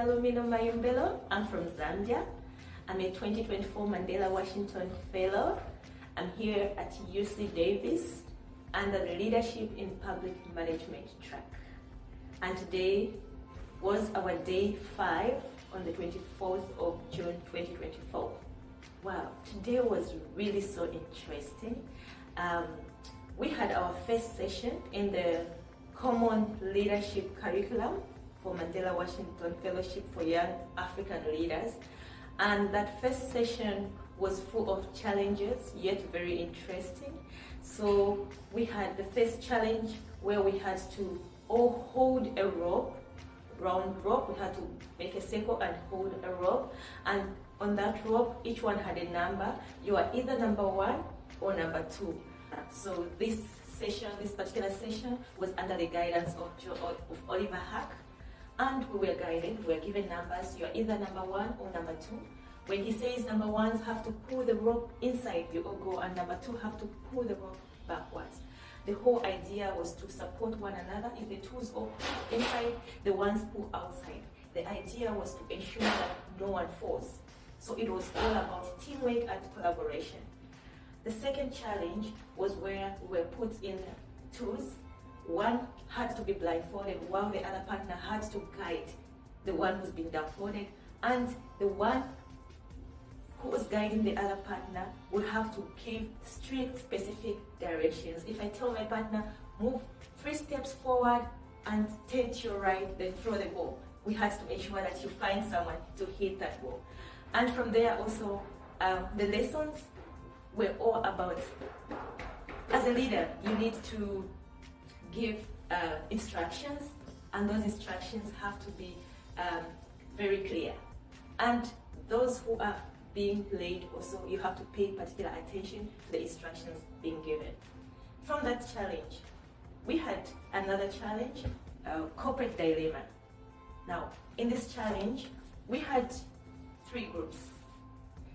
Nalumino Mayumbelo. I'm from Zambia. I'm a 2024 Mandela Washington Fellow. I'm here at UC Davis under the Leadership in Public Management track. And today was our day 5 on the 24th of June 2024. Wow, today was really so interesting. We had our first session in the Common Leadership Curriculum for Mandela Washington Fellowship for Young African Leaders. And that first session was full of challenges, yet very interesting. So we had the first challenge where we had to all hold a rope, round rope. We had to make a circle and hold a rope. And on that rope, each one had a number. You are either number 1 or number 2. So this particular session was under the guidance of Oliver Hack. And we were guided, we were given numbers. You are either number 1 or number 2. When he says number 1s have to pull the rope inside, you all go, and number 2 have to pull the rope backwards. The whole idea was to support one another. If the 2s all pull inside, the 1s pull outside. The idea was to ensure that no one falls. So it was all about teamwork and collaboration. The second challenge was where we were put in 2s. One had to be blindfolded while the other partner had to guide the one who's been blindfolded, and the one who was guiding the other partner would have to give strict, specific directions. If I tell my partner, move 3 steps forward and turn to your right, then throw the ball, we had to ensure that you find someone to hit that ball. And from there also, the lessons were all about, as a leader, you need to give instructions, and those instructions have to be very clear. And those who are being led also, you have to pay particular attention to the instructions being given. From that challenge, we had another challenge, corporate dilemma. Now, in this challenge, we had 3 groups.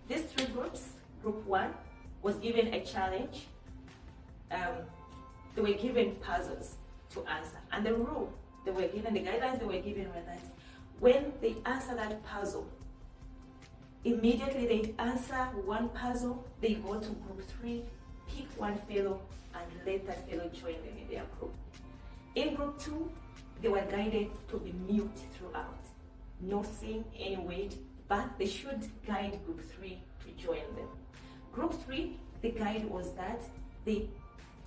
These 3 groups, group 1 was given a challenge. They were given puzzles to answer. And the rule they were given, the guidelines they were given were that when they answer that puzzle, immediately they answer one puzzle, they go to group 3, pick one fellow, and let that fellow join them in their group. In group 2, they were guided to be mute throughout. No saying any word, but they should guide group 3 to join them. Group 3, the guide was that they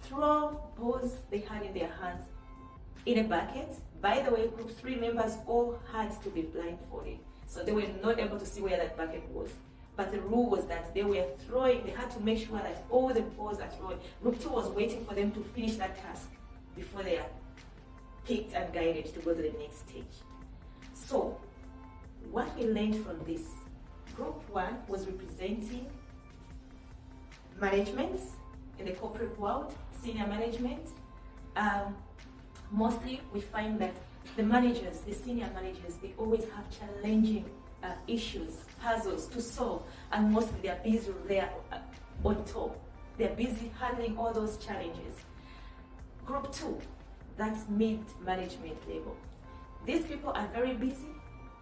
throw balls they had in their hands in a bucket. By the way, group 3 members all had to be blindfolded, so they were not able to see where that bucket was. But the rule was that they were throwing, they had to make sure that all the balls are thrown. Group 2 was waiting for them to finish that task before they are picked and guided to go to the next stage. So, what we learned from this, group 1 was representing management in the corporate world, senior management. Mostly we find that the managers, the senior managers, they always have challenging issues, puzzles to solve, and mostly they are busy there on top. They're busy handling all those challenges. Group 2, that's mid-management level. These people are very busy.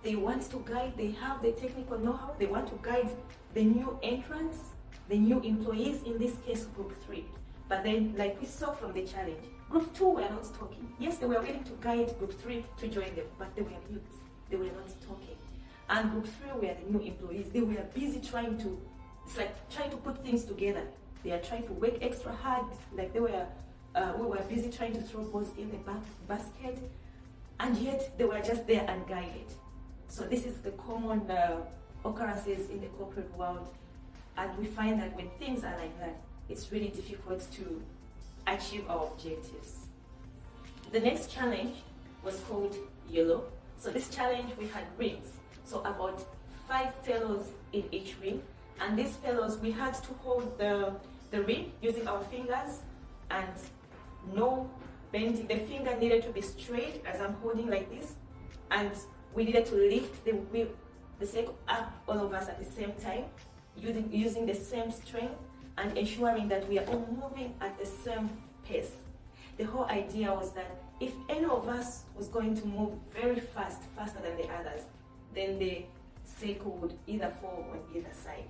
They want to guide, they have the technical know-how, they want to guide the new entrants, the new employees, in this case group 3. But then, like we saw from the challenge, group 2 were not talking. Yes, they were willing to guide group 3 to join them, but they were mute. They were not talking. And group 3 were the new employees. They were busy trying to put things together. They are trying to work extra hard. Like we were busy trying to throw balls in the basket, and yet they were just there unguided. So this is the common occurrences in the corporate world. And we find that when things are like that, it's really difficult to achieve our objectives. The next challenge was called yellow. So this challenge, we had rings. So about 5 fellows in each ring. And these fellows, we had to hold the ring using our fingers, and no bending. The finger needed to be straight as I'm holding like this. And we needed to lift the circle up, all of us at the same time, using the same strength, and ensuring that we are all moving at the same pace. The whole idea was that if any of us was going to move very fast, faster than the others, then the circle would either fall on either side.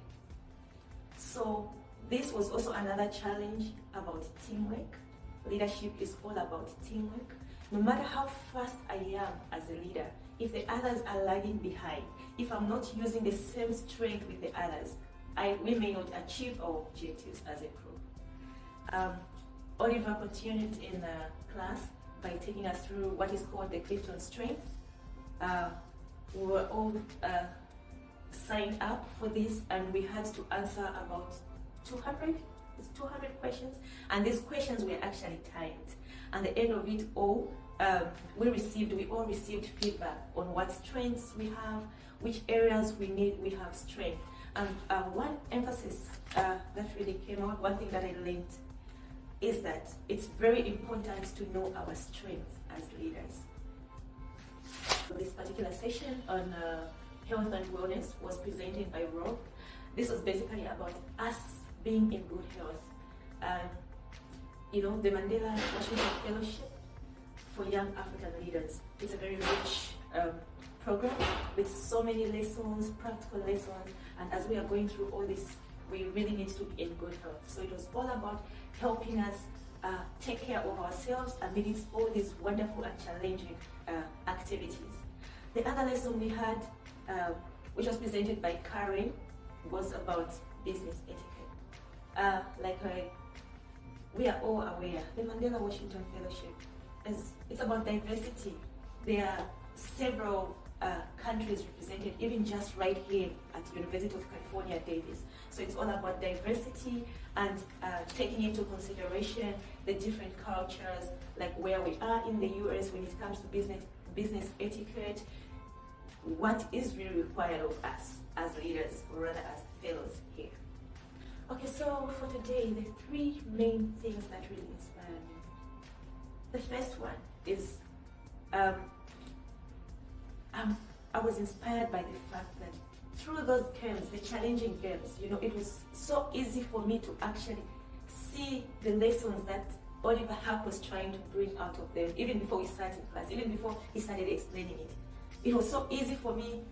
So this was also another challenge about teamwork. Leadership is all about teamwork. No matter how fast I am as a leader, if the others are lagging behind, if I'm not using the same strength with the others, we may not achieve our objectives as a group. Oliver continued in class by taking us through what is called the Clifton Strength. We were all signed up for this, and we had to answer about 200 questions, and these questions were actually timed. And at the end of it all, we all received feedback on what strengths we have, which areas we have strength. And one emphasis that really came out, one thing that I learned, is that it's very important to know our strengths as leaders. So this particular session on health and wellness was presented by Rob. This was basically about us being in good health. The Mandela Washington Fellowship for Young African Leaders. It's a very rich program with so many lessons, practical lessons, and as we are going through all this, we really need to be in good health. So it was all about helping us take care of ourselves amidst all these wonderful and challenging activities. The other lesson we had, which was presented by Karen, was about business etiquette. We are all aware, the Mandela Washington Fellowship it's about diversity. There are several countries represented, even just right here at University of California, Davis. So it's all about diversity and taking into consideration the different cultures, like where we are in the US when it comes to business etiquette, what is really required of us as leaders, or rather as fellows here. Okay, so for today, the three main things that really inspire me. The first one is I was inspired by the fact that through those games, the challenging games, it was so easy for me to actually see the lessons that Oliver Hack was trying to bring out of them, even before we sat in class, even before he started explaining it. It was so easy for me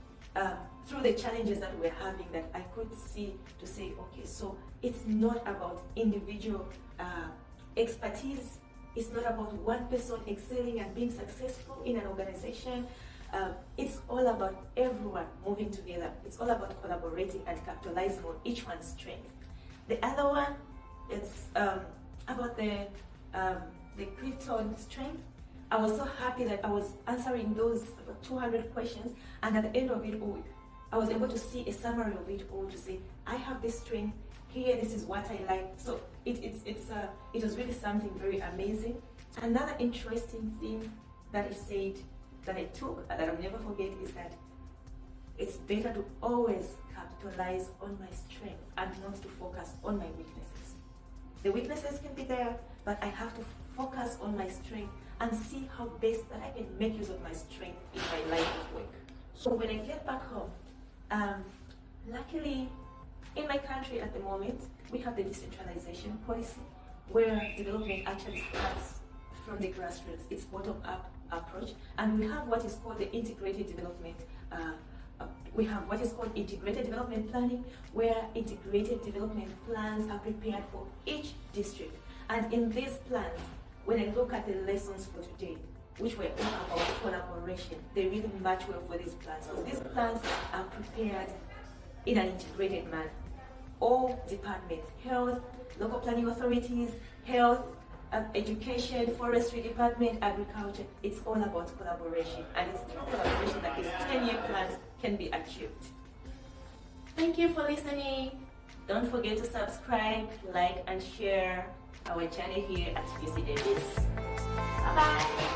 through the challenges that we're having that I could see to say, okay, so it's not about individual expertise. It's not about one person excelling and being successful in an organization. It's all about everyone moving together. It's all about collaborating and capitalizing on each one's strength. The other one, it's about the Clifton Strength. I was so happy that I was answering those about 200 questions, and at the end of it all, I was able to see a summary of it all to say, I have this strength here, this is what I like. So it was really something very amazing. Another interesting thing that he said that I took, that I'll never forget, is that it's better to always capitalize on my strength and not to focus on my weaknesses. The weaknesses can be there, but I have to focus on my strength and see how best that I can make use of my strength in my life of work. So when I get back home, luckily in my country at the moment, we have the decentralization policy where development actually starts from the grassroots. It's bottom-up approach, and we have what is called the integrated development. We have what is called integrated development planning, where integrated development plans are prepared for each district. And in these plans, when I look at the lessons for today, which were all about collaboration, they really match well for these plans, because these plans are prepared in an integrated manner. All departments, health, local planning authorities, health, education, forestry department, agriculture, it's all about collaboration, and it's through collaboration that these 10-year plans can be achieved. Thank you for listening. Don't forget to subscribe, like, and share our channel here at UC Davis. Bye-bye.